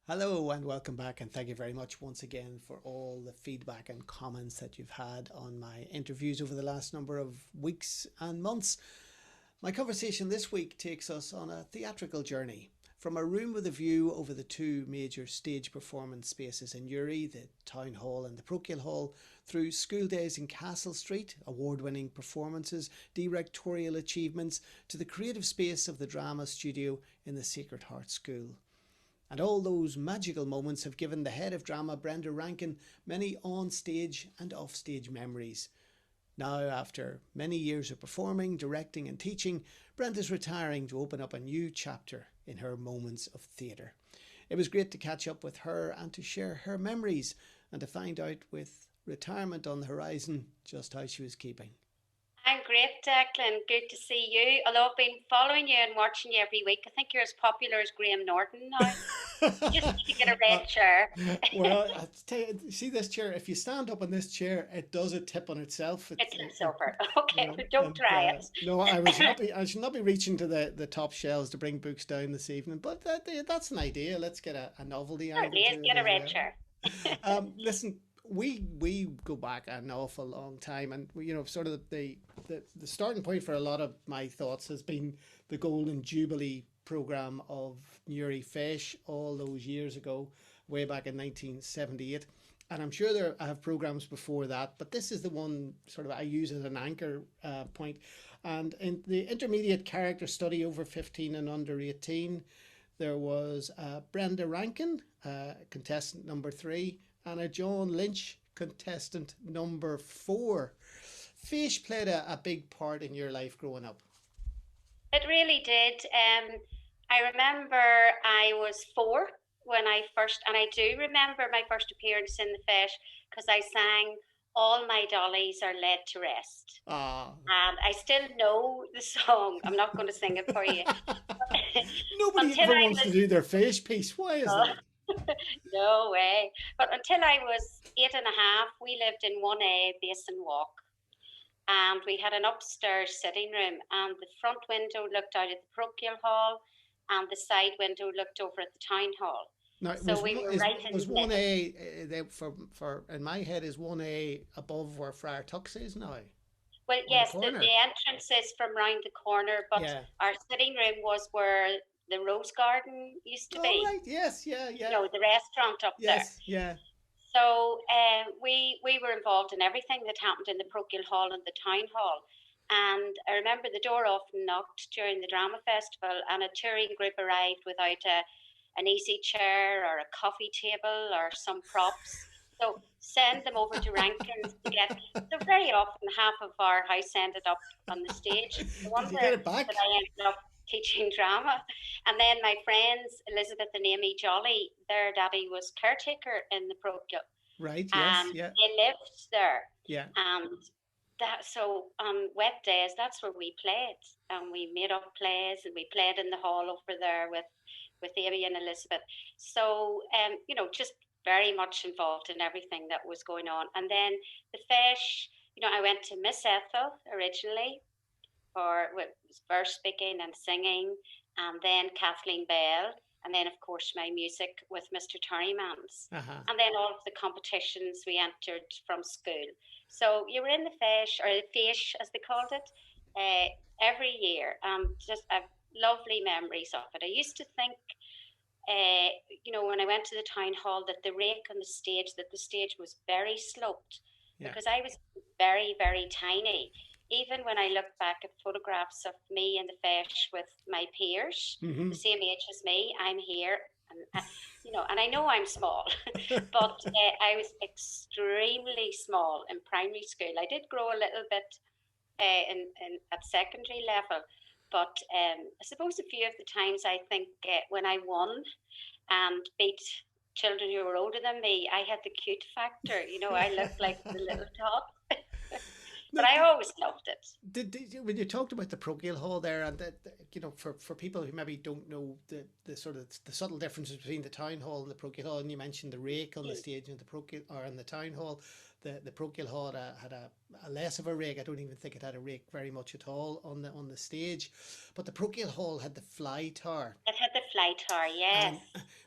Hello and welcome back, and thank you very much once again for all the feedback and comments that you've had on my interviews over the last number of weeks and months. My conversation this week takes us on a theatrical journey from a room with a view over the two major stage performance spaces in Newry, the Town Hall and the Parochial Hall, through school days in Castle Street, award winning performances, directorial achievements, to the creative space of the drama studio in the Sacred Heart School. And all those magical moments have given the head of drama, Brenda Rankin, many on-stage and off-stage memories. Now, after many years of performing, directing and teaching, Brenda's retiring to open up a new chapter in her moments of theatre. It was great to catch up with her and to share her memories and to find out, with retirement on the horizon, just how she was keeping. I'm great, Declan. Good to see you. Although I've been following you and watching you every week, I think you're as popular as Graham Norton now. You just need to get a Uh, red chair. well, I tell you, see this chair. If you stand up on this chair, it does a tip on itself. It tips over. Okay, don't And try it. no, I should not be reaching to the top shelves to bring books down this evening. But that's an idea. Let's get a novelty There it angle is. to it Get a as red well. chair. Listen, we go back an awful long time, and sort of the starting point for a lot of my thoughts has been the Golden Jubilee program of Newry Feis all those years ago, way back in 1978. And I'm sure I have programs before that, but this is the one sort of I use as an anchor point. And in the intermediate character study over 15 and under 18, there was Brenda Rankin, contestant number 3, and a John Lynch, contestant number 4. Fish played a big part in your life growing up. It really did. I remember I was 4 when I first, and I do remember my first appearance in the Feis because I sang "All My Dollies Are Laid to Rest." Ah. And I still know the song. I'm not going to sing it for you. Nobody Until ever I wants to was do their face piece. Why is Oh, that? no way. But until I was 8.5, we lived in 1A Basin Walk. And we had an upstairs sitting room, and the front window looked out at the Parochial Hall, and the side window looked over at the Town Hall. Now, So we were right in was the one middle. A for in my head is 1A above where Friar Tuck's is now Well, on the yes, corner. the entrance is from round the corner, but Yeah. our sitting room was where the Rose Garden used to All be. right. Yes. Yeah. You Yeah. know, the restaurant up there. Yes. Yeah. So we were involved in everything that happened in the Parochial Hall and the Town Hall. And I remember the door often knocked during the drama festival, and a touring group arrived without an easy chair or a coffee table or some props. So send them over to Rankin's to get. So very often half of our house ended up on the stage. No Did you wonder get it that back? I ended up teaching drama. And then my friends Elizabeth and Amy Jolly, their daddy was caretaker in the Procure, Right. Yes. and Yeah. they lived there. Yeah. And that so on wet days, that's where we played, and we made up plays, and we played in the hall over there with Amy and Elizabeth. So just very much involved in everything that was going on. And then the fish, I went to Miss Ethel originally for with verse speaking and singing, and then Kathleen Bell, and then of course my music with Mr. Terrymans, Uh huh. and then all of the competitions we entered from school. So you were in the fish or the fish as they called it every year. Just lovely memories of it. I used to think. When I went to the town hall, that the rake on the stage, that the stage was very sloped Yeah. because I was very, very tiny. Even when I look back at photographs of me in the fish with my peers, Mm-hmm. the same age as me, I'm here, and and I know I'm small, but I was extremely small in primary school. I did grow a little bit in at secondary level, but I suppose a few of the times I think when I won and beat children who were older than me, I had the cute factor. I looked like the little top. No, But I always loved it. when you talked about the parochial hall there, and that for people who maybe don't know the sort of the subtle differences between the town hall and the parochial hall. And you mentioned the rake on the stage in the parochial or in the town hall. The parochial hall had a less of a rake. I don't even think it had a rake very much at all on the stage, but the parochial hall had the fly tower. It had the fly tower, yes.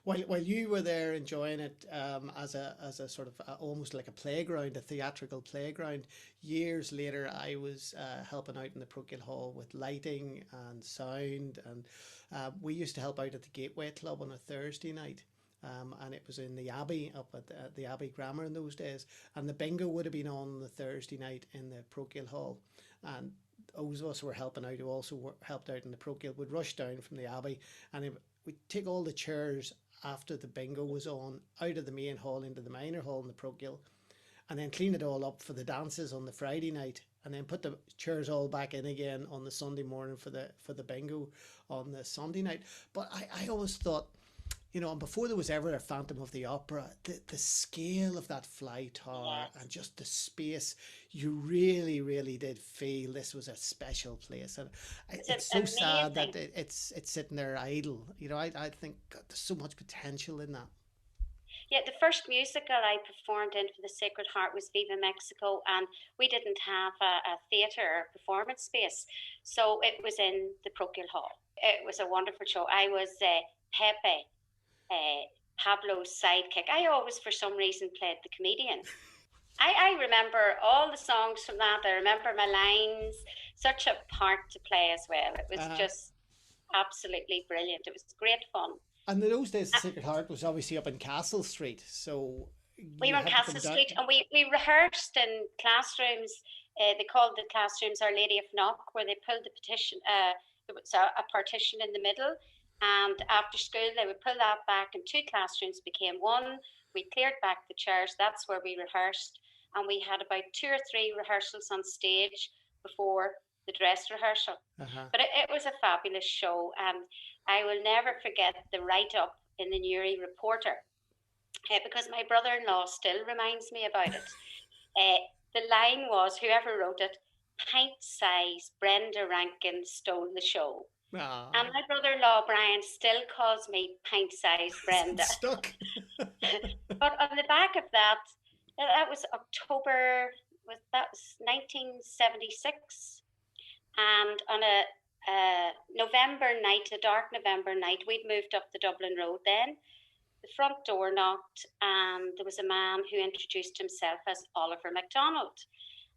And while you were there enjoying it as a sort of almost like a playground, a theatrical playground, years later I was helping out in the parochial hall with lighting and sound, and we used to help out at the Gateway Club on a Thursday night. And it was in the Abbey up at the Abbey Grammar in those days, and the bingo would have been on the Thursday night in the parochial hall, and those of us who were helping out who also helped out in the parochial would rush down from the Abbey, and we'd take all the chairs after the bingo was on out of the main hall into the minor hall in the parochial, and then clean it all up for the dances on the Friday night, and then put the chairs all back in again on the Sunday morning for the bingo on the Sunday night. But I always thought, you know, and before there was ever a Phantom of the Opera, the scale of that fly tower, Yes. and just the space, you really, really did feel this was a special place. And it's so sad that Amazing. it's sitting there idle. You know, I think God, there's so much potential in that. Yeah, the first musical I performed in for the Sacred Heart was Viva Mexico, and we didn't have a theatre or performance space, so it was in the Parochial Hall. It was a wonderful show. I was Pepe, Pablo's sidekick. I always, for some reason, played the comedian. I remember all the songs from that. I remember my lines. Such a part to play as well. It was Uh, just absolutely brilliant. It was great fun. and in those days, the Sacred Heart was obviously up in Castle Street, so We you were on had to come Castle down. Street, and we rehearsed in classrooms. They called the classrooms Our Lady of Knock, where they pulled the petition. There was a partition in the middle, and after school they would pull that back, and two classrooms became one. We cleared back the chairs. That's where we rehearsed, and we had about two or three rehearsals on stage before the dress rehearsal. Uh-huh. But it was a fabulous show, and I will never forget the write up in the Newry Reporter, because my brother-in-law still reminds me about it. Uh, the line was, whoever wrote it, pint-sized Brenda Rankin stole the show. And Ah, my brother-in-law Brian still calls me pint-sized Brenda. it's stuck. But on the back of that, that was October, that was 1976, and on a November night, a dark November night, we'd moved up the Dublin Road then. The front door knocked, and there was a man who introduced himself as Oliver MacDonald.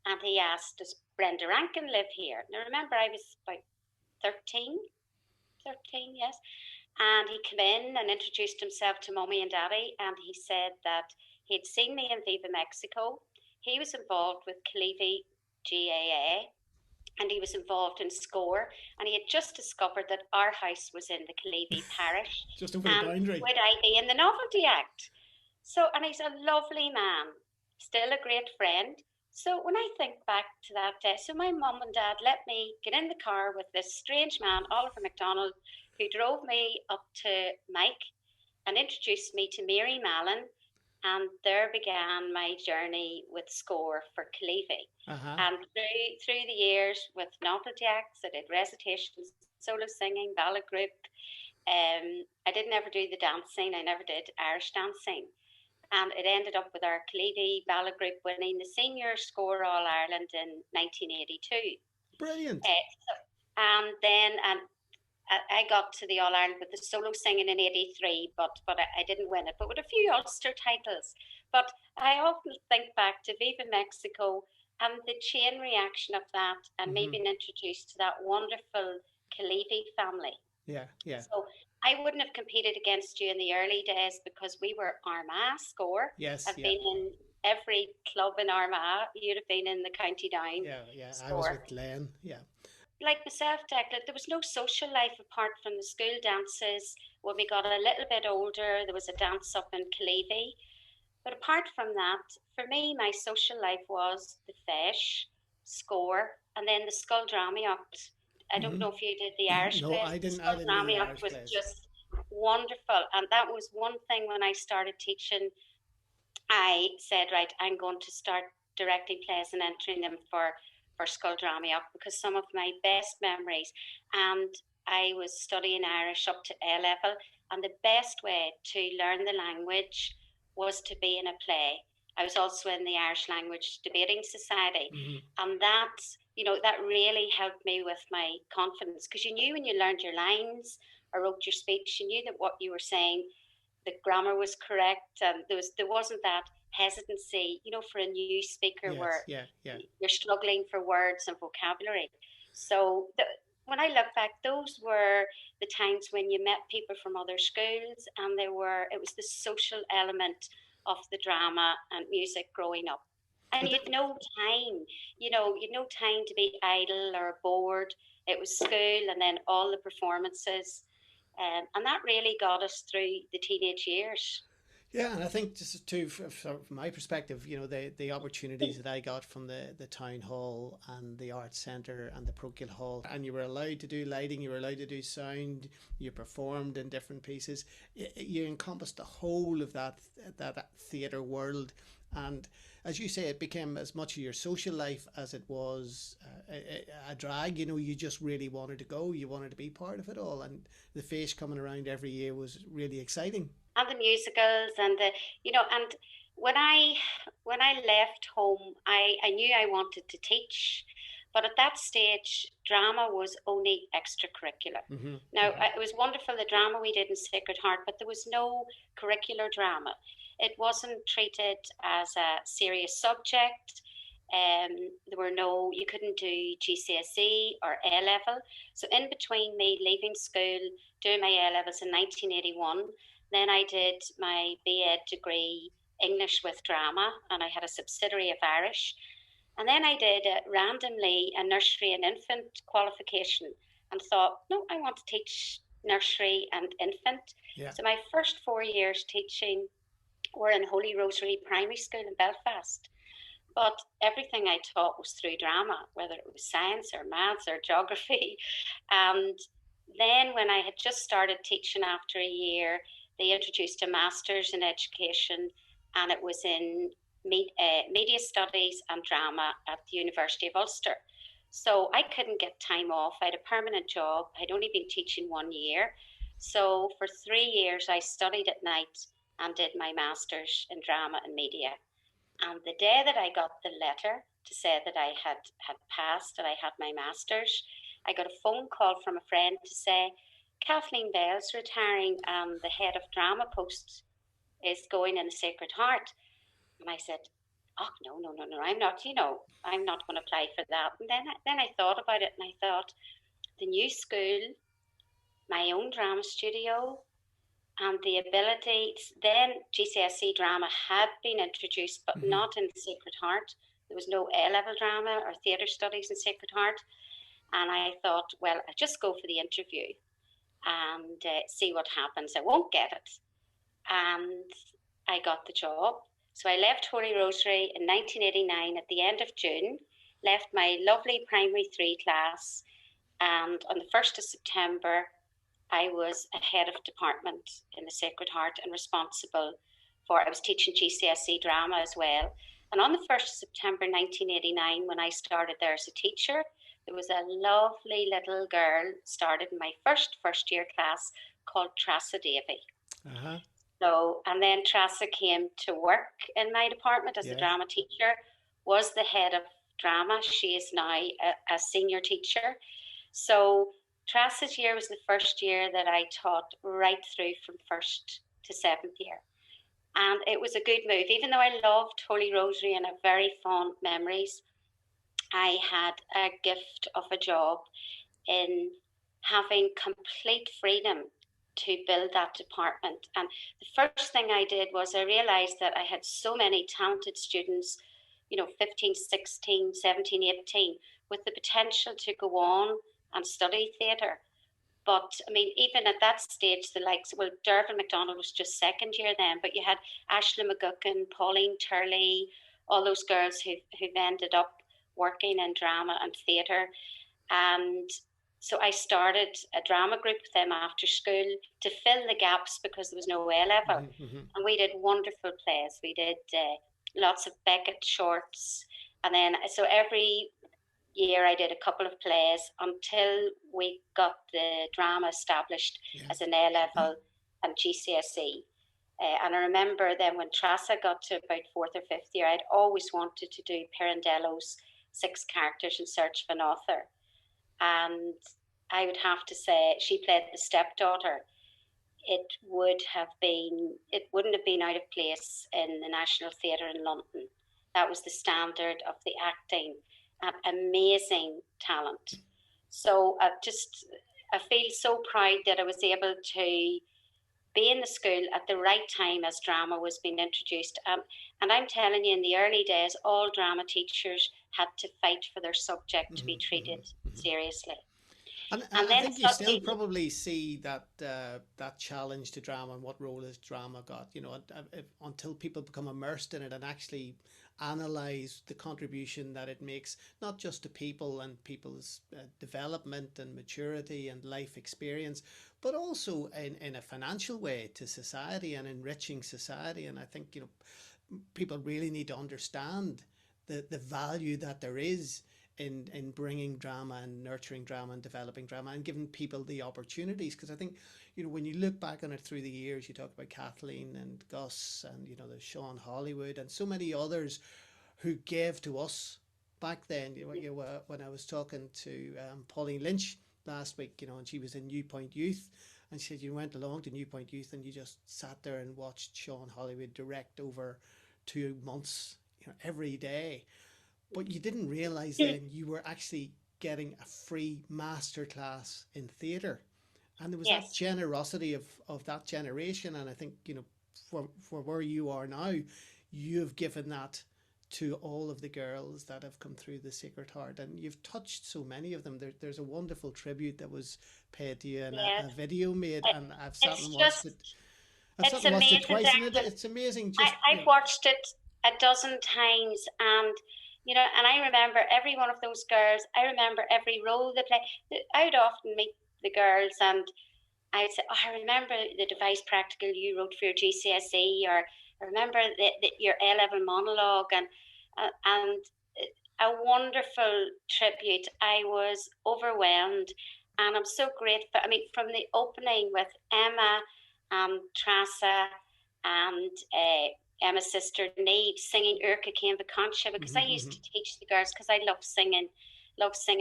And he asked, does Brenda Rankin live here? Now, remember, I was about 13, 13, yes. And he came in and introduced himself to Mummy and Daddy, and he said that he'd seen me in Viva Mexico. He was involved with Clevey GAA, and he was involved in Score, and he had just discovered that our house was in the Clevey parish, Just over the and boundary. would I be in the Novelty Act? So, and he's a lovely man, still a great friend. So when I think back to that day, so my mum and dad let me get in the car with this strange man, Oliver MacDonald, who drove me up to Mike and introduced me to Mary Mallon, and there began my journey with Score for Clevey. Uh-huh. And through the years with novelty acts, I did recitations, solo singing, ballet group. I didn't ever do the dancing. I never did Irish dancing. And it ended up with our Clevey ballet group winning the senior Score All Ireland in 1982. Brilliant. So, and then I got to the All Ireland with the solo singing in '83, but I didn't win it, but with a few Ulster titles. But I often think back to Viva Mexico and the chain reaction of that, and me Hmm. being introduced to that wonderful Kalevi family. Yeah, yeah. So I wouldn't have competed against you in the early days because we were Armagh Score. Yes, I've yeah. been in every club in Armagh. You'd have been in the County Down Yeah, yeah. I was Score. with Glenn. Yeah. Like myself, Declan, there was no social life apart from the school dances. When we got a little bit older, there was a dance up in Clevey. But apart from that, for me, my social life was the Fish, Score, and then the Skull Dramaocht. I don't Hmm. know if you did the Irish No, plays. I The didn't. I Skull didn't do the Dramaocht Irish was plays. just wonderful. And that was one thing when I started teaching, I said, right, I'm going to start directing plays and entering them for Skull Dramaocht because some of my best memories. And I was studying Irish up to A level, and the best way to learn the language was to be in a play. I was also in the Irish Language Debating Society, Mm-hmm. and that, that really helped me with my confidence, because you knew when you learned your lines or wrote your speech, you knew that what you were saying, the grammar was correct, and there wasn't that hesitancy, for a new speaker Yes, where yeah, yeah. you're struggling for words and vocabulary. So when I look back, those were the times when you met people from other schools, and it was the social element of the drama and music growing up. And But you'd no time, you'd no time to be idle or bored. It was school and then all the performances. And that really got us through the teenage years. yeah, and I think just too, from my perspective, the opportunities that I got from the town hall and the arts centre and the parochial hall, and you were allowed to do lighting, you were allowed to do sound, you performed in different pieces. You encompassed the whole of that theatre world, and as you say, it became as much of your social life as it was a drag. You just really wanted to go, you wanted to be part of it all, and the face coming around every year was really exciting. And the musicals and and when I when I left home, I knew I wanted to teach, but at that stage drama was only extracurricular. Mm-hmm, Now mm-hmm. it was wonderful, the drama we did in Sacred Heart, but there was no curricular drama. It wasn't treated as a serious subject. There were no, you couldn't do GCSE or A level. So in between me leaving school, doing my A levels in 1981, then I did my BEd degree English with drama, and I had a subsidiary of Irish. And then I did randomly a nursery and infant qualification, and thought, no, I want to teach nursery and infant. Yeah. So my first 4 years teaching were in Holy Rosary Primary School in Belfast. But everything I taught was through drama, whether it was science or maths or geography. And then when I had just started teaching after a year, they introduced a master's in education, and it was in media studies and drama at the University of Ulster. So I couldn't get time off. I had a permanent job. I'd only been teaching 1 year. So for 3 years, I studied at night and did my master's in drama and media. And the day that I got the letter to say that I had passed and I had my master's, I got a phone call from a friend to say, Kathleen Bell's retiring, and the head of drama post is going in the Sacred Heart. And I said, oh, no, no, no, no, I'm not, I'm not going to apply for that. And then I thought about it, and I thought, the new school, my own drama studio, and the ability, then GCSE drama had been introduced, but Mm-hmm. not in Sacred Heart. There was no A level drama or theatre studies in Sacred Heart. And I thought, well, I just go for the interview and see what happens. I won't get it. And I got the job. So I left Holy Rosary in 1989 at the end of June, left my lovely primary three class, and on the 1st of September, I was a head of department in the Sacred Heart and responsible I was teaching GCSE drama as well. And on the 1st of September 1989, when I started there as a teacher, there was a lovely little girl started in my first year class called Trassa Davy. Uh-huh. So, and then Trassa came to work in my department as a Yes. drama teacher, was the head of drama. She is now a senior teacher. So Trassa's year was the first year that I taught right through from first to seventh year. And it was a good move. Even though I loved Holy Rosary and have very fond memories, I had a gift of a job in having complete freedom to build that department. And the first thing I did was I realized that I had so many talented students, 15, 16, 17, 18, with the potential to go on and study theatre. But I mean, even at that stage, the likes, well, Dervin McDonald was just second year then, but you had Ashley McGuckin, Pauline Turley, all those girls who've ended up working in drama and theatre. And so I started a drama group with them after school to fill the gaps because there was no A level. Mm-hmm. Mm-hmm. And we did wonderful plays. We did lots of Beckett shorts. And then, so every year I did a couple of plays until we got the drama established as an A level and GCSE. And I remember then when Trasa got to about fourth or fifth year, I'd always wanted to do Pirandello's 6 characters in search of an author. And I would have to say she played the stepdaughter. It wouldn't have been out of place in the National Theatre in London. That was the standard of the acting. Amazing talent. So I feel so proud that I was able to be in the school at the right time as drama was being introduced. And I'm telling you, in the early days, all drama teachers had to fight for their subject to be treated seriously. And And I then think you still suddenly, probably see that that challenge to drama and what role has drama got. You know, until people become immersed in it and actually analyze the contribution that it makes, not just to people and people's development and maturity and life experience, but also in a financial way to society and enriching society. And I think, you know, people really need to understand the value that there is in bringing drama and nurturing drama and developing drama and giving people the opportunities. Because I think, you know, when you look back on it through the years, you talk about Kathleen and Gus and, you know, the Sean Hollywood and so many others who gave to us back then. When I was talking to Pauline Lynch last week, you know, and she was in New Point Youth, and she said you went along to New Point Youth and you just sat there and watched Sean Hollywood direct over 2 months, you know, every day. But you didn't realize then you were actually getting a free masterclass in theatre. And there was that yes, generosity of that generation. And I think, you know, for where you are now, you have given that to all of the girls that have come through the Sacred Heart. And you've touched so many of them. There's a wonderful tribute that was paid to you and yes. a video made. It, And I've sat it's and watched it. just, I've sat it's and watched it amazing, twice, and Declan. it's amazing. I, Just, you I've know, watched it a dozen times, and and I remember every one of those girls. I remember every role they play. I would often meet the girls, and I'd say, "Oh, I remember the device practical you wrote for your GCSE, or I remember your A level monologue," and a wonderful tribute. I was overwhelmed, and I'm so grateful. I mean, from the opening with Emma, Trasa, and Emma's sister Neve singing Urca came to Concha, because I used to teach the girls because I love singing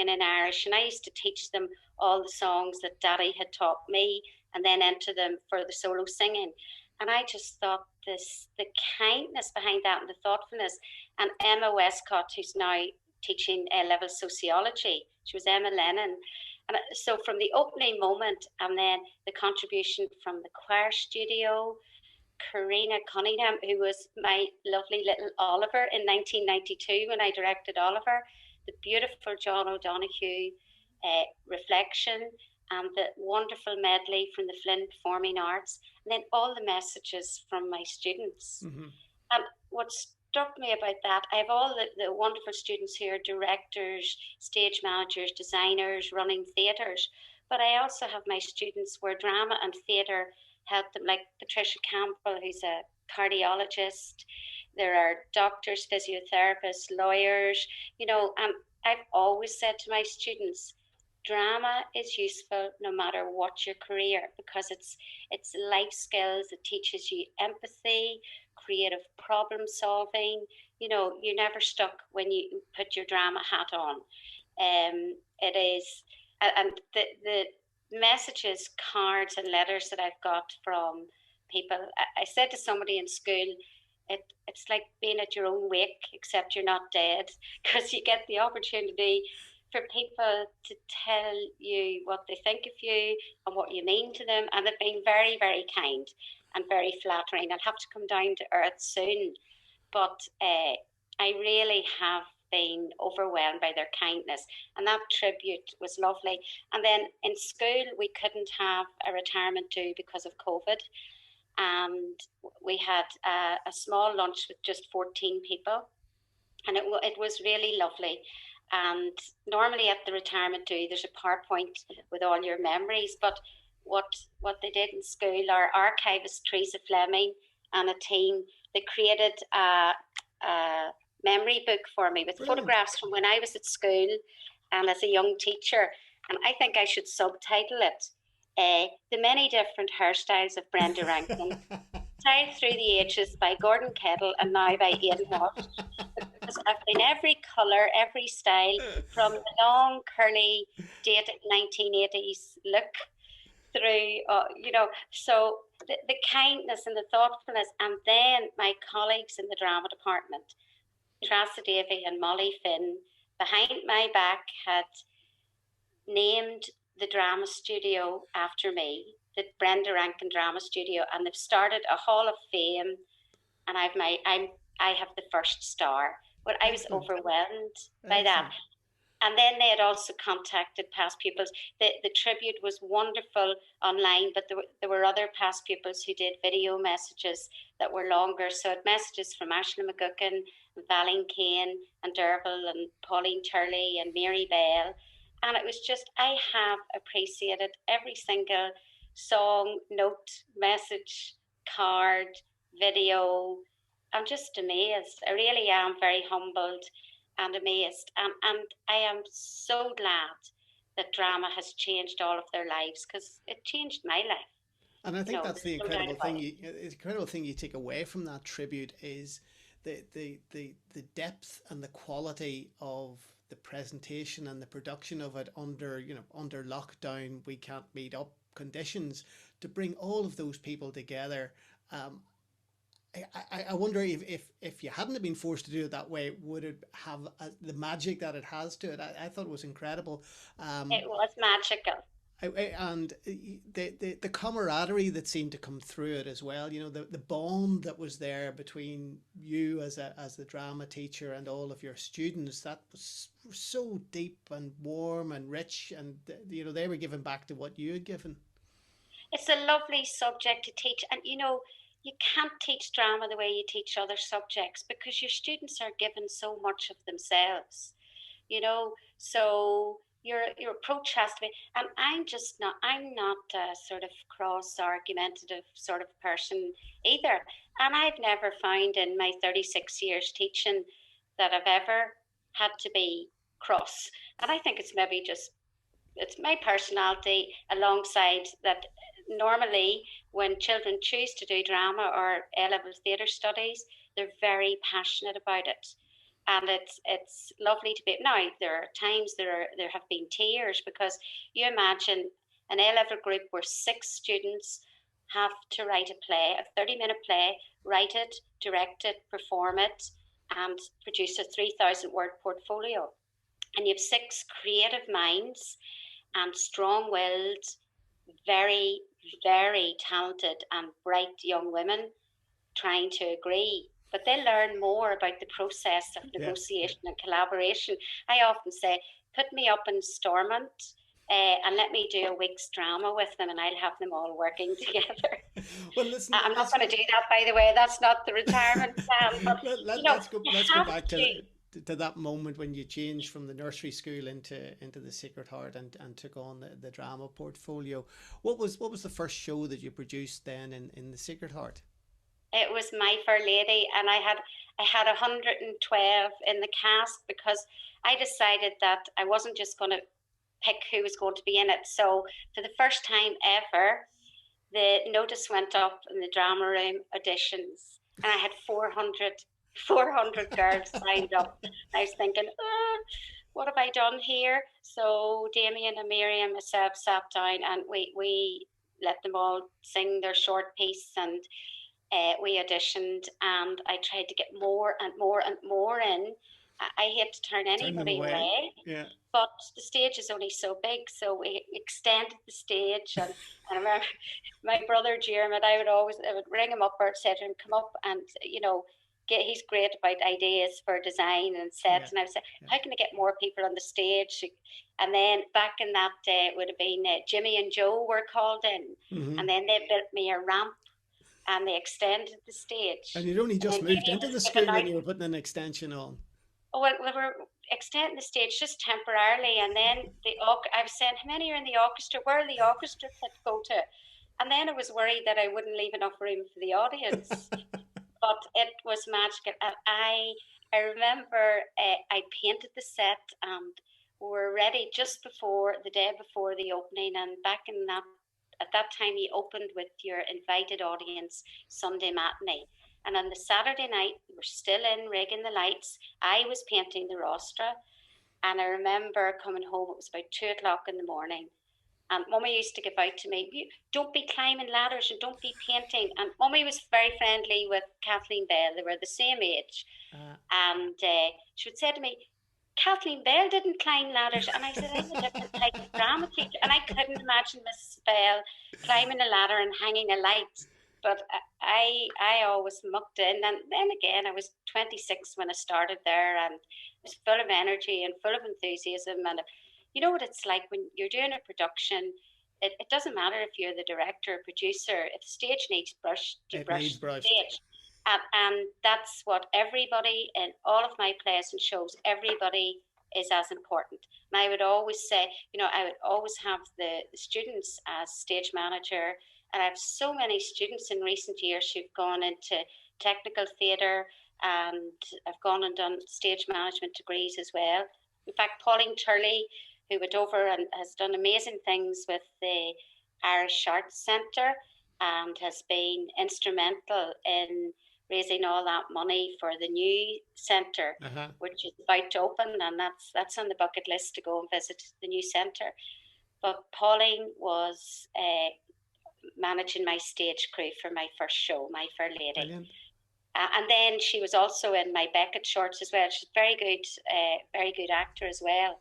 in Irish, and I used to teach them all the songs that Daddy had taught me, and then enter them for the solo singing. And I just thought the kindness behind that and the thoughtfulness. And Emma Westcott, who's now teaching A level sociology, she was Emma Lennon. And so from the opening moment, and then the contribution from the choir studio, Karina Cunningham, who was my lovely little Oliver in 1992 when I directed Oliver, the beautiful John O'Donoghue reflection, and the wonderful medley from the Flynn Performing Arts, and then all the messages from my students. And what struck me about that, I have all the wonderful students here, directors, stage managers, designers, running theatres, but I also have my students where drama and theatre help them, like Patricia Campbell, who's a cardiologist. There are doctors, physiotherapists, lawyers, and I've always said to my students, drama is useful no matter what your career, because it's life skills. It teaches you empathy, creative problem solving. You're never stuck when you put your drama hat on. It is, and the messages, cards, and letters that I've got from people. I said to somebody in school, it's like being at your own wake, except you're not dead, because you get the opportunity for people to tell you what they think of you and what you mean to them. And they've been very, very kind and very flattering. I'll have to come down to earth soon. But I really have been overwhelmed by their kindness. And that tribute was lovely. And then in school, we couldn't have a retirement do because of COVID. And we had a small lunch with just 14 people. And it was really lovely. And normally at the retirement do, there's a PowerPoint with all your memories. But what they did in school, our archivist Teresa Fleming and a team, they created a memory book for me with Brilliant. photographs from when I was at school and as a young teacher. And I think I should subtitle it The Many Different Hairstyles of Brenda Rankin, Styled Through the Ages by Gordon Kettle and now by Aidan Watt. Because I've been every colour, every style, from the long curly dated 1980s look through, so the kindness and the thoughtfulness. And then my colleagues in the drama department, Trassa Davy and Molly Finn, behind my back had named the drama studio after me, the Brenda Rankin Drama Studio, and they've started a Hall of Fame. And I have the first star. But I was Excellent. overwhelmed by that. Excellent. And then they had also contacted past pupils. The tribute was wonderful online, but there were other past pupils who did video messages that were longer. So messages from Ashley McGuckin, Valin Kane, and Derval, and Pauline Turley, and Mary Bell. And it was just, I have appreciated every single song, note, message, card, video. I'm just amazed. I really am very humbled and amazed. And I am so glad that drama has changed all of their lives, because it changed my life. And I think that's the No doubt incredible about thing. it. The incredible thing you take away from that tribute is the depth and the quality of the presentation and the production of it under under lockdown, we can't meet up conditions, to bring all of those people together. Um, I wonder if you hadn't been forced to do it that way, would it have the magic that it has to it? I thought it was incredible. Um, It was magical. and the camaraderie that seemed to come through it as well. The bond that was there between you as the drama teacher and all of your students, that was so deep and warm and rich, and they were giving back to what you had given. It's a lovely subject to teach. And you can't teach drama the way you teach other subjects, because your students are given so much of themselves, so your approach has to be. And I'm not a sort of cross argumentative sort of person either. And I've never found in my 36 years teaching that I've ever had to be cross. And I think it's my personality alongside that. Normally, when children choose to do drama or A-level theatre studies, they're very passionate about it. And it's lovely to be. Now, there are times there have been tears, because you imagine an A-level group where 6 students have to write a play, a 30-minute play, write it, direct it, perform it, and produce a 3,000-word portfolio. And you have 6 creative minds and strong-willed, very, very talented and bright young women trying to agree. But they learn more about the process of Yeah, yeah. negotiation and collaboration. I often say, put me up in Stormont, and let me do a week's drama with them, and I'll have them all working together. Well, listen, I'm not going to do that, by the way. That's not the retirement plan. But you let's go have back to. to that moment when you changed from the nursery school into the Sacred Heart, and took on the drama portfolio. What was the first show that you produced then in the Sacred Heart? It was My Fair Lady, and I had 112 in the cast, because I decided that I wasn't just going to pick who was going to be in it. So for the first time ever, the notice went up in the drama room auditions, and I had 400 girls signed up. I was thinking, what have I done here? So Damien and Miriam and myself sat down, and we let them all sing their short piece, and we auditioned, and I tried to get more and more and more in. I hate to turn Turn them anybody away. away, Yeah. but the stage is only so big, so we extended the stage. And I remember my brother Jeremy, I would ring him up or say to him, come up, and he's great about ideas for design and Yeah. sets. And I would say, Yeah. how can I get more people on the stage? And then back in that day, it would have been Jimmy and Joe were called in, Hmm. and then they built me a ramp, and they extended the And stage. you'd only And just then moved Damien into was the given school out. and you were putting an extension on. Oh, well, we were extending the stage just temporarily, and then I was saying, how many are in the orchestra? Where are the orchestra that go to? And then I was worried that I wouldn't leave enough room for the audience. But it was magical. And I remember I painted the set and we were ready just before the day before the opening. And back in that at that time, you opened with your invited audience Sunday matinee. And on the Saturday night, we were still in rigging the lights. I was painting the rostra, and I remember coming home. It was about 2 o'clock in the morning, and Mummy used to give out to me, don't be climbing ladders and don't be painting. And Mummy was very friendly with Kathleen Bell. They were the same age. And she would say to me, Kathleen Bell didn't climb ladders. And I said, I'm a different type of drama teacher. And I couldn't imagine Mrs. Bell climbing a ladder and hanging a light. But I always mucked in. And then again, I was 26 when I started there, and I was full of energy and full of enthusiasm. And you know what it's like when you're doing a production. It doesn't matter if you're the director or producer. If the stage needs brushed, you brush the stage. And that's what everybody in all of my plays and shows, everybody is as important. And I would always say, I would always have the students as stage manager. And I have so many students in recent years who've gone into technical theatre, and I've gone and done stage management degrees as well. In fact, Pauline Turley, who went over and has done amazing things with the Irish Arts Centre and has been instrumental in raising all that money for the new centre, which is about to open, and that's on the bucket list to go and visit the new centre. But Pauline was managing my stage crew for my first show, My Fair Lady. And then she was also in my Beckett shorts as well. She's very good actor as well.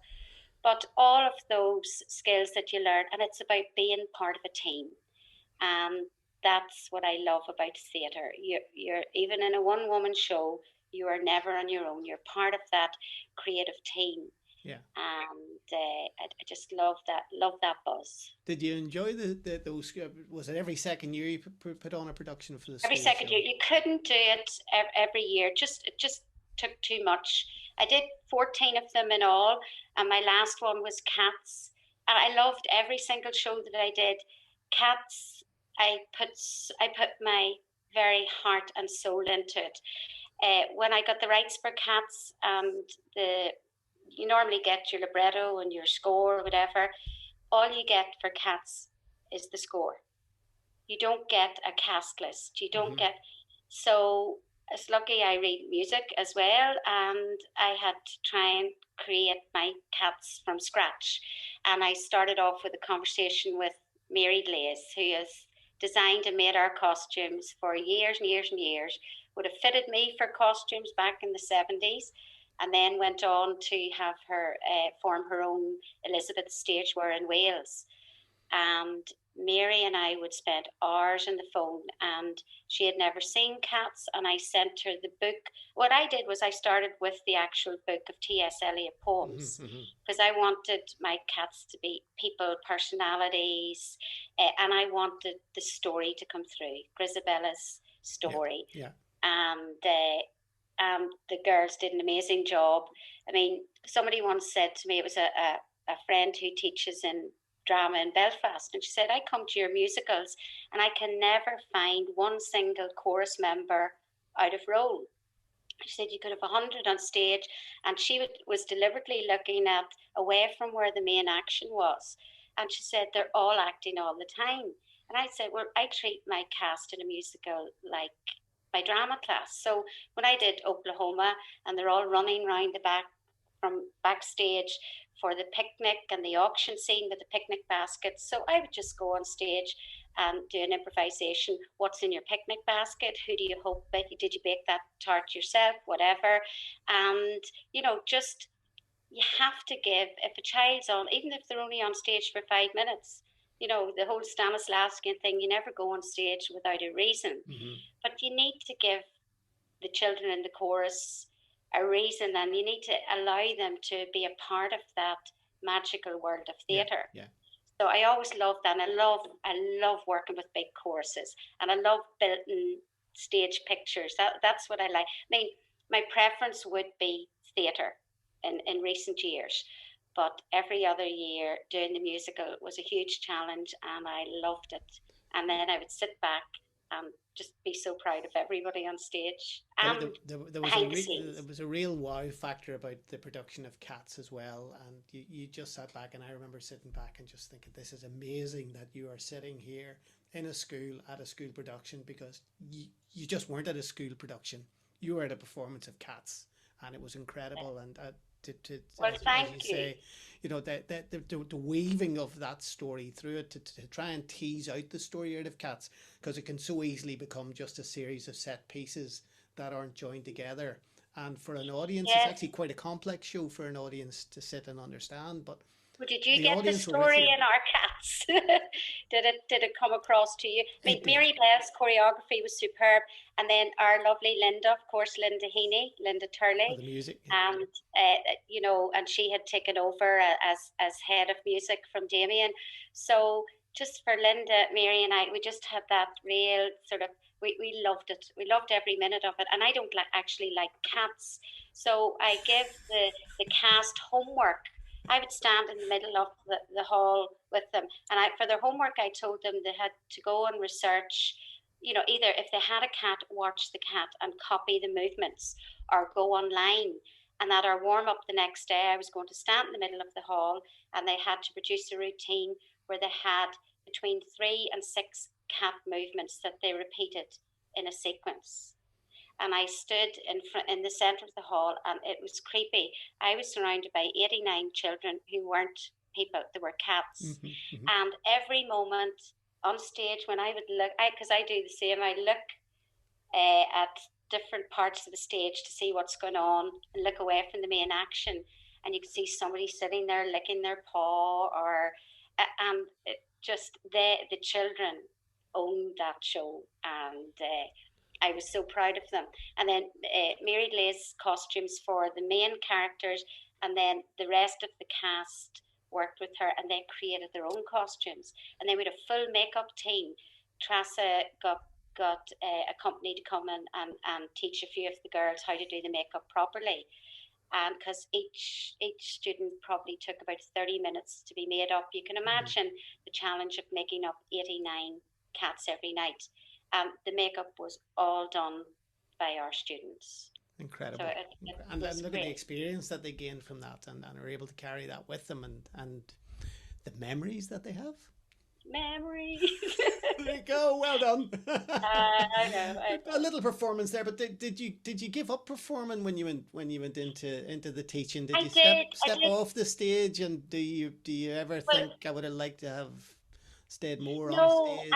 But all of those skills that you learn, and it's about being part of a team. And that's what I love about theatre. You're even in a one-woman show, you are never on your own. You're part of that creative team. Yeah. And I just love that buzz. Did you enjoy those? Was it every second year you put on a production for the every second show? year? You couldn't do it every year. It just took too much. I did 14 of them in all, and my last one was Cats. And I loved every single show that I did. Cats, I put my very heart and soul into it. When I got the rights for Cats, and you normally get your libretto and your score or whatever, all you get for Cats is the score. You don't get a cast list. You don't get. So it's lucky I read music as well, and I had to try and create my Cats from scratch. And I started off with a conversation with Mary Glaze, who has designed and made our costumes for years and years and years. Would have fitted me for costumes back in the 70s, and then went on to have her form her own Elizabeth stage wear in Wales. And Mary and I would spend hours on the phone, and she had never seen Cats, and I sent her the book. What I did was I started with the actual book of T.S. Eliot poems, because I wanted my Cats to be people, personalities, and I wanted the story to come through, Grisabella's story. Yeah. And the girls did an amazing job. I mean, somebody once said to me, it was a friend who teaches in drama in Belfast, and she said, I come to your musicals and I can never find one single chorus member out of role. She said you could have 100 on stage, and she was deliberately looking at away from where the main action was, and she said they're all acting all the time. And I said, well, I treat my cast in a musical like my drama class. So when I did Oklahoma, and they're all running around the back from backstage for the picnic and the auction scene with the picnic baskets. So I would just go on stage and do an improvisation. What's in your picnic basket? Who do you hope? Did you bake that tart yourself? Whatever. And, just you have to give, if a child's on, even if they're only on stage for 5 minutes, the whole Stanislavski thing, you never go on stage without a reason. But you need to give the children in the chorus a reason, and you need to allow them to be a part of that magical world of theatre. Yeah. So I always love that, and I love working with big choruses, and I love building stage pictures. That's what I like. I mean, my preference would be theatre in recent years, but every other year doing the musical was a huge challenge, and I loved it. And then I would sit back and just be so proud of everybody on stage There, and there was behind the scenes. there was a real wow factor about the production of Cats as well, and you just sat back, and I remember sitting back and just thinking, this is amazing that you are sitting here in a school at a school production, because you just weren't at a school production, you were at a performance of Cats, and it was incredible. And Well, as thank you you. say, you know, the weaving of that story through it to try and tease out the story out of Cats, because it can so easily become just a series of set pieces that aren't joined together. And for an audience, it's Yes. actually quite a complex show for an audience to sit and understand. But Well, did you the get the audience were with story you. in our Cats? Did it come across to you? I mean, It did. Mary Blair's choreography was superb, and then our lovely Linda, of course, Linda Heaney, Linda For Turley, the music, yeah. and and she had taken over as head of music from Damien. So just for Linda, Mary, and I, we just had that real sort of. We loved it. We loved every minute of it. And I don't actually like cats, so I give the cast homework. I would stand in the middle of the hall with them, and for their homework, I told them they had to go and research. Either if they had a cat, watch the cat and copy the movements, or go online. And at our warm up the next day, I was going to stand in the middle of the hall, and they had to produce a routine where they had between 3 and 6 cat movements that they repeated in a sequence. And I stood in the center of the hall, and it was creepy. I was surrounded by 89 children who weren't people; they were cats. Mm-hmm, mm-hmm. And every moment on stage, when I would look, because I do the same, I look at different parts of the stage to see what's going on and look away from the main action, and you can see somebody sitting there licking their paw, or and it just the children owned that show, and I was so proud of them. And then Mary Lay's costumes for the main characters, and then the rest of the cast worked with her, and they created their own costumes. And then we had a full makeup team. Trassa got a company to come in and teach a few of the girls how to do the makeup properly. And because each student probably took about 30 minutes to be made up, you can Mm-hmm. imagine the challenge of making up 89 cats every night. The makeup was all done by our students. So Incredible. it And was look at the great. experience that they gained from that, and are able to carry that with them, and the memories that they have. Memories. There you go. Well done. I know, I A know. little performance there, but did you give up performing when you went into the teaching? Did you I step did. off the stage? And do you ever Well, think I would have liked to have stayed more on no, stage?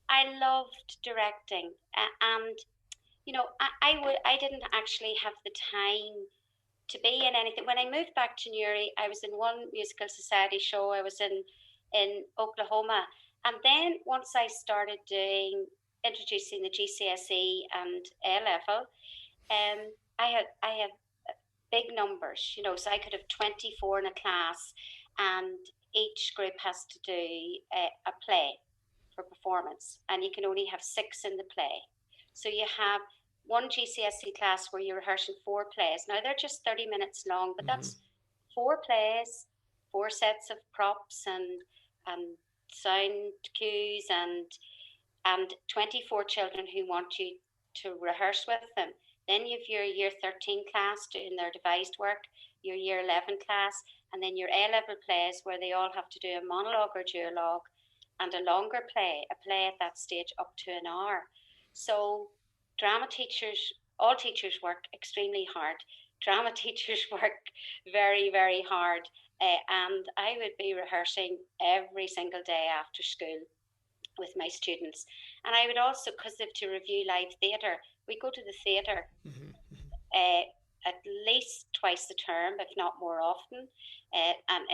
I loved directing, and I didn't actually have the time to be in anything. When I moved back to Newry, I was in one musical society show. I was in Oklahoma, and then once I started doing introducing the GCSE and A level, I had big numbers, so I could have 24 in a class, and each group has to do a play for performance, and you can only have 6 in the play. So you have one GCSE class where you're rehearsing 4 plays. Now they're just 30 minutes long, but Hmm. that's 4 plays, 4 sets of props and sound cues, and 24 children who want you to rehearse with them. Then you've your year 13 class doing their devised work, your year 11 class, and then your A level plays where they all have to do a monologue or duologue and a longer play, a play at that stage up to an hour. So drama teachers, all teachers work extremely hard. Drama teachers work very, very hard. And I would be rehearsing every single day after school with my students. And I would also, because they have to review live theatre, we go to the theatre Hmm. uh, at least twice a term, if not more often. And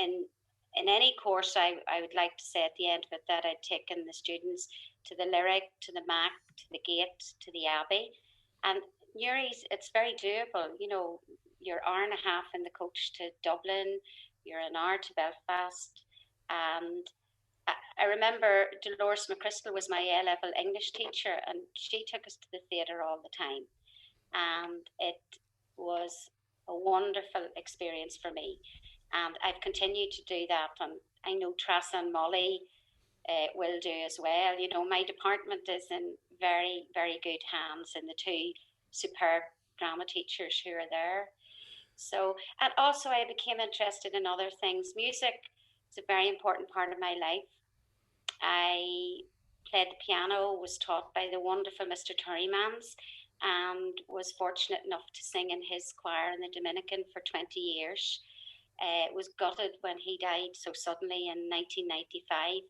in any course, I would like to say at the end of it that I'd taken the students to the Lyric, to the Mac, to the Gate, to the Abbey. And Newry's, it's very doable. You're an hour and a half in the coach to Dublin, you're an hour to Belfast. And I remember Dolores McChrystal was my A level English teacher, and she took us to the theatre all the time. And it was a wonderful experience for me. And I've continued to do that. And I know Trassa and Molly will do as well. My department is in very, very good hands in the two superb drama teachers who are there. So, and also I became interested in other things. Music is a very important part of my life. I played the piano, was taught by the wonderful Mr. Turrymans, and was fortunate enough to sing in his choir in the Dominican for 20 years. Was gutted when he died so suddenly in 1995.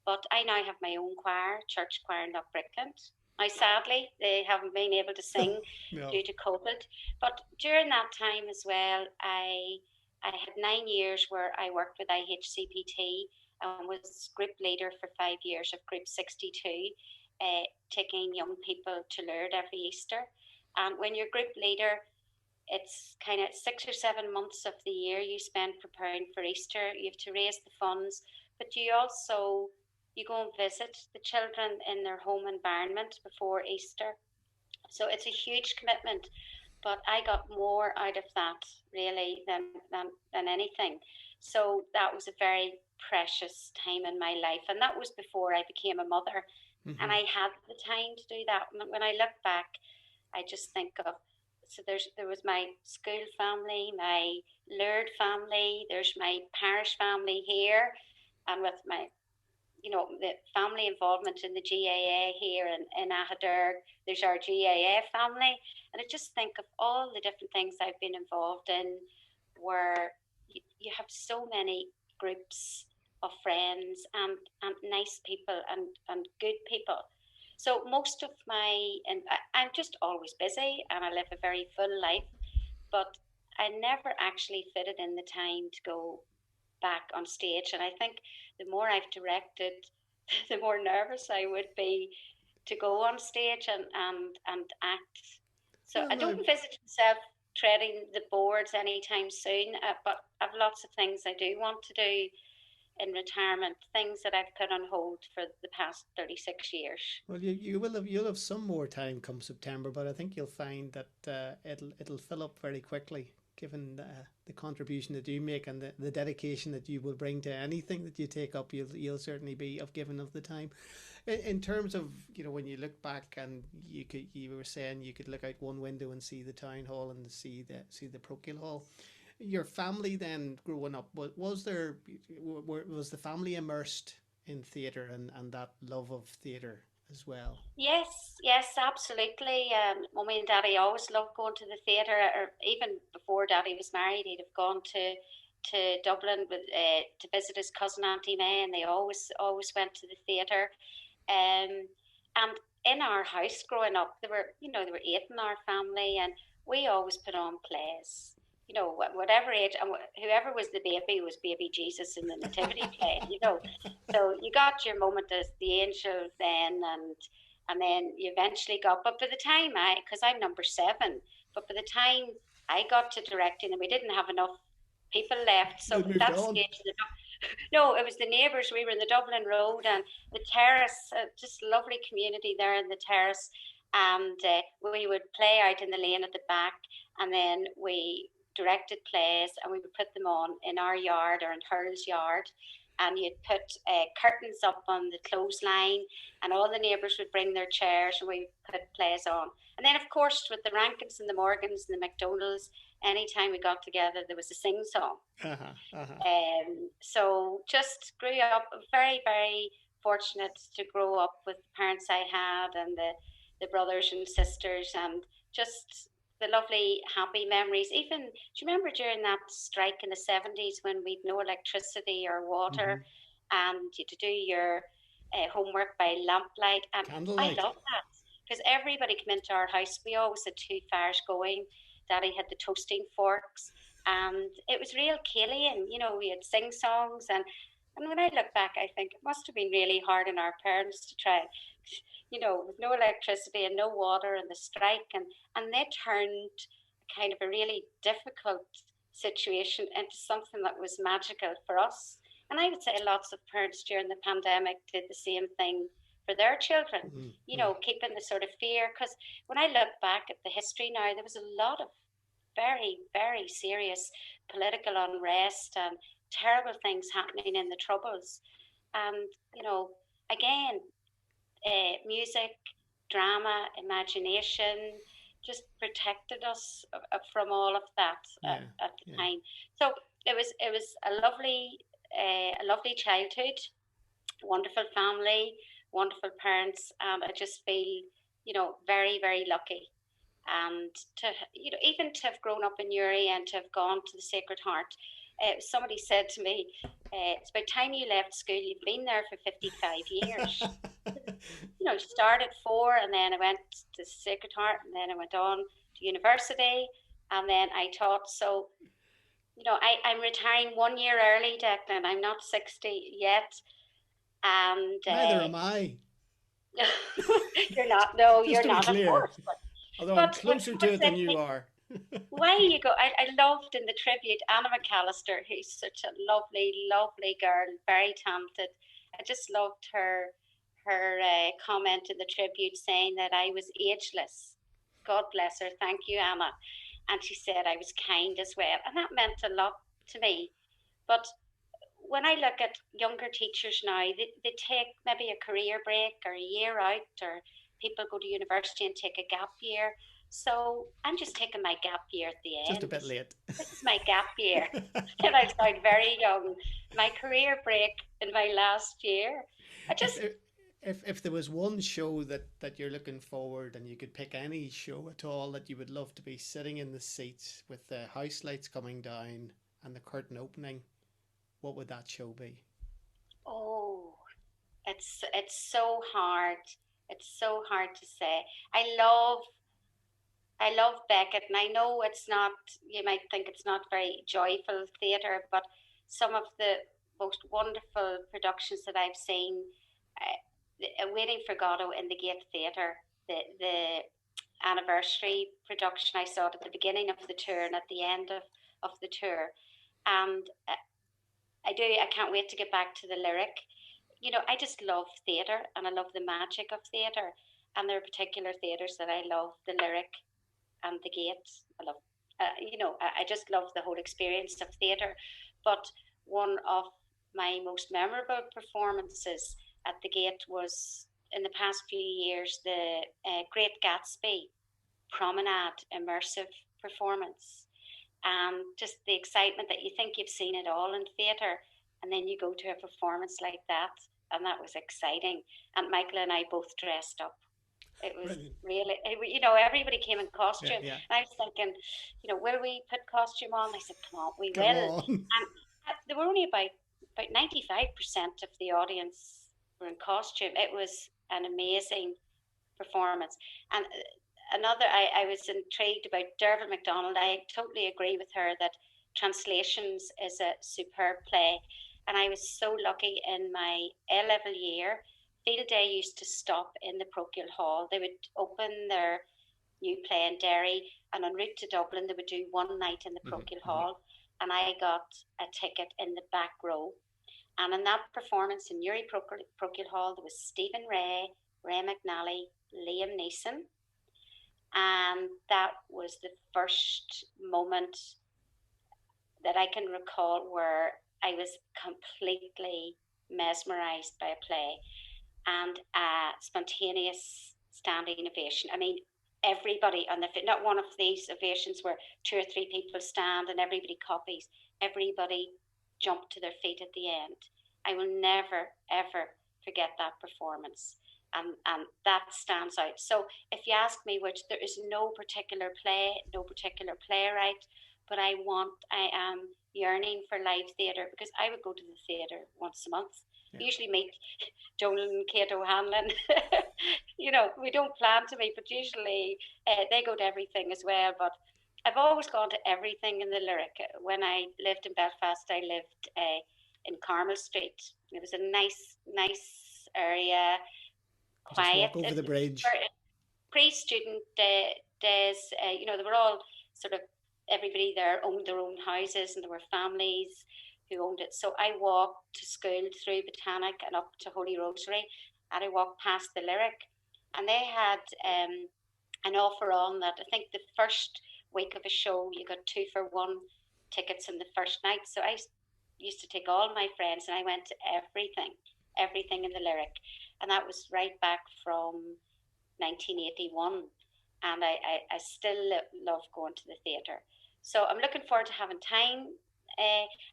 But I now have my own choir, church choir in Loughbrickland. Now, sadly, they haven't been able to sing No. due to COVID. But during that time as well, I had 9 years where I worked with IHCPT and was group leader for 5 years of Group 62, taking young people to Lourdes every Easter. And when you're group leader, it's kind of 6 or 7 months of the year you spend preparing for Easter. You have to raise the funds, but you go and visit the children in their home environment before Easter. So it's a huge commitment, but I got more out of that really than anything. So that was a very precious time in my life, and that was before I became a mother, and Mm-hmm. I had the time to do that. When I look back, I just think of, so there was my school family, my Laird family, there's my parish family here, and with my, the family involvement in the GAA here in Ahaderg. There's our GAA family. And I just think of all the different things I've been involved in where you have so many groups of friends and nice people and good people. So most of and I'm just always busy and I live a very full life, but I never actually fitted in the time to go back on stage. And I think the more I've directed, the more nervous I would be to go on stage and act. So I Well, don't envisage myself treading the boards anytime soon, but I've lots of things I do want to do in retirement, things that I've put on hold for the past 36 years. well, you'll have some more time come September, but I think you'll find that it'll fill up very quickly, given the contribution that you make and the dedication that you will bring to anything that you take up. You'll certainly be of given of the time. In terms of, when you look back and you were saying you could look out one window and see the town hall and see the parochial hall. Your family then growing up, was the family immersed in theatre and that love of theatre as well? Yes, yes, absolutely. Mummy and Daddy always loved going to the theatre, or even before Daddy was married, he'd have gone to Dublin to visit his cousin Auntie May, and they always went to the theatre. And in our house growing up, there were eight in our family, and we always put on plays. Whatever age, and whoever was the baby was baby Jesus in the nativity play. So you got your moment as the angel then, and then you eventually got. But by the time because I'm number seven, but by the time I got to directing, and we didn't have enough people left, so It at moved that on. stage, no, it was the neighbours. We were in the Dublin Road and the terrace, just lovely community there in the terrace. And we would play out in the lane at the back, and then we directed plays and we would put them on in our yard or in Hurl's yard. And you'd put curtains up on the clothesline, and all the neighbours would bring their chairs, and we put plays on. And then, of course, with the Rankins and the Morgans and the McDonalds, anytime we got together, there was a sing song. Uh-huh, uh-huh. So just grew up very, very fortunate to grow up with the parents I had and the brothers and sisters, and just the lovely happy memories. Even, do you remember during that strike in the 70s when we'd no electricity or Mm-hmm. water, and you had to do your homework by lamplight? And I Candlelight. loved that because everybody came into our house. We always had two fires going. Daddy had the toasting forks, and it was real Killian. We had sing songs, and when I look back, I think it must have been really hard on our parents to try, with no electricity and no water and the strike, and they turned kind of a really difficult situation into something that was magical for us. And I would say lots of parents during the pandemic did the same thing for their children, Mm-hmm. keeping the sort of fear. Because when I look back at the history now, there was a lot of very, very serious political unrest and terrible things happening in the Troubles. And, again, music, drama, imagination, just protected us from all of that Yeah. at the Yeah. time. So it was a lovely childhood, wonderful family, wonderful parents, and I just feel, very, very lucky. And to, even to have grown up in Newry and to have gone to the Sacred Heart, somebody said to me, "It's about time you left school. You've been there for 55 years." Started four, and then I went to Sacred Heart, and then I went on to university, and then I taught. So, I'm retiring 1 year early, Declan. I'm not 60 yet, and Neither am I. you're not. No, Just you're to be not, of clear, course. although I'm But closer to what's it than that? you are. Why you go? I loved in the tribute Anna McAllister, who's such a lovely, lovely girl, very talented. I just loved her comment in the tribute saying that I was ageless. God bless her. Thank you, Anna. And she said I was kind as well, and that meant a lot to me. But when I look at younger teachers now, they take maybe a career break or a year out, or people go to university and take a gap year. So I'm just taking my gap year at the Just a end. bit late. This is my gap year. And I sound very young. My career break in my last year. I if just, there, if there was one show that you're looking forward, and you could pick any show at all that you would love to be sitting in the seats with the house lights coming down and the curtain opening, what would that show be? oh, it's so hard. It's so hard to say. I love I love Beckett, and I know it's not, you might think it's not very joyful theatre, but some of the most wonderful productions that I've seen, Waiting for Godot in the Gate Theatre, the anniversary production, I saw it at the beginning of the tour and at the end of the tour. And I can't wait to get back to the lyric. I just love theatre, and I love the magic of theatre. And there are particular theatres that I love the lyric and the gate. I love, I just love the whole experience of theatre. But one of my most memorable performances at the gate was in the past few years the Great Gatsby promenade immersive performance. Just the excitement that you think you've seen it all in theatre, and then you go to a performance like that, and that was exciting. And Michael and I both dressed up. It was Brilliant. really, everybody came in Yeah, costume. yeah. And I was thinking, will we put costume on? I said, come on, we Go will. on. And there were only about 95% of the audience were in costume. It was an amazing performance. And I was intrigued about Dervin MacDonald. I totally agree with her that Translations is a superb play. And I was so lucky in my A level year. Field Day used to stop in the Parochial Hall. They would open their new play in Derry, and en route to Dublin, they would do one night in the Parochial Mm-hmm, mm-hmm. Hall. And I got a ticket in the back row. And in that performance in Newry Parochial Hall, there was Stephen Ray McNally, Liam Neeson, and that was the first moment that I can recall where I was completely mesmerized by a play and a spontaneous standing ovation. I mean, everybody on the not one of these ovations where two or three people stand and everybody copies. Everybody jumped to their feet at the end. I will never ever forget that performance. And that stands out. So if you ask me which, there is no particular play, no particular playwright, but I am yearning for live theatre because I would go to the theatre once a month. Yeah. Usually meet Donald and Kate O'Hanlon. We don't plan to meet, but usually they go to everything as well. But I've always gone to everything in the lyric. When I lived in Belfast, I lived in Carmel Street. It was a nice area, Just quiet. walk over the bridge. Pre-student days, they were all sort of, everybody there owned their own houses, and there were families who owned it. So I walked to school through Botanic and up to Holy Rosary, and I walked past the Lyric, and they had an offer on that. I think the first week of a show you got 2 for 1 tickets in the first night. So I used to take all my friends, and I went to everything in the Lyric, and that was right back from 1981, and I still love going to the theatre. So I'm looking forward to having time.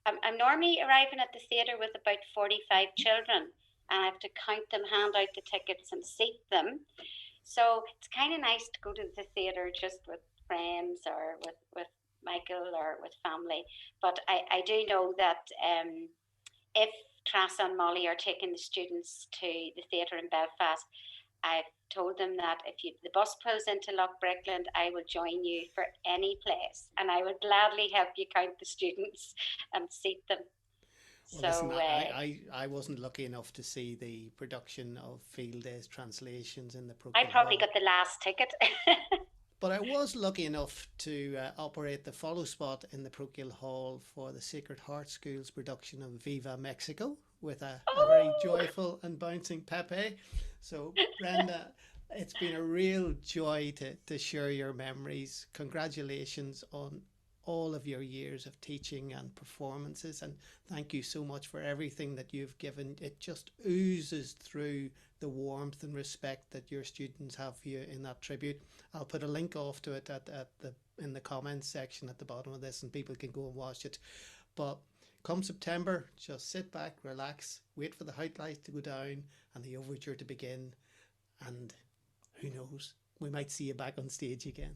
I'm normally arriving at the theatre with about 45 children, and I have to count them, hand out the tickets, and seat them. So it's kind of nice to go to the theatre just with friends or with Michael or with family. But I do know that if Trassa and Molly are taking the students to the theatre in Belfast, I've told them that if the bus pulls into Lochbrickland, I will join you for any place, and I would gladly help you count the students and seat them. Well, listen, So I wasn't lucky enough to see the production of Field Day's translations in the I Parochial probably Hall. got the last ticket. But I was lucky enough to operate the follow spot in the Parochial Hall for the Sacred Heart School's production of Viva Mexico with a very Oh, joyful and bouncing Pepe. So, Brenda, it's been a real joy to share your memories. Congratulations on all of your years of teaching and performances, and thank you so much for everything that you've given. It just oozes through the warmth and respect that your students have for you in that tribute. I'll put a link off to it at the in the comments section at the bottom of this, and people can go and watch it. But come September, just sit back, relax, wait for the highlights to go down and the overture to begin, and who knows, we might see you back on stage again.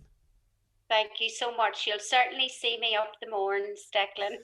thank you so much. You'll certainly see me up the morns, Declan.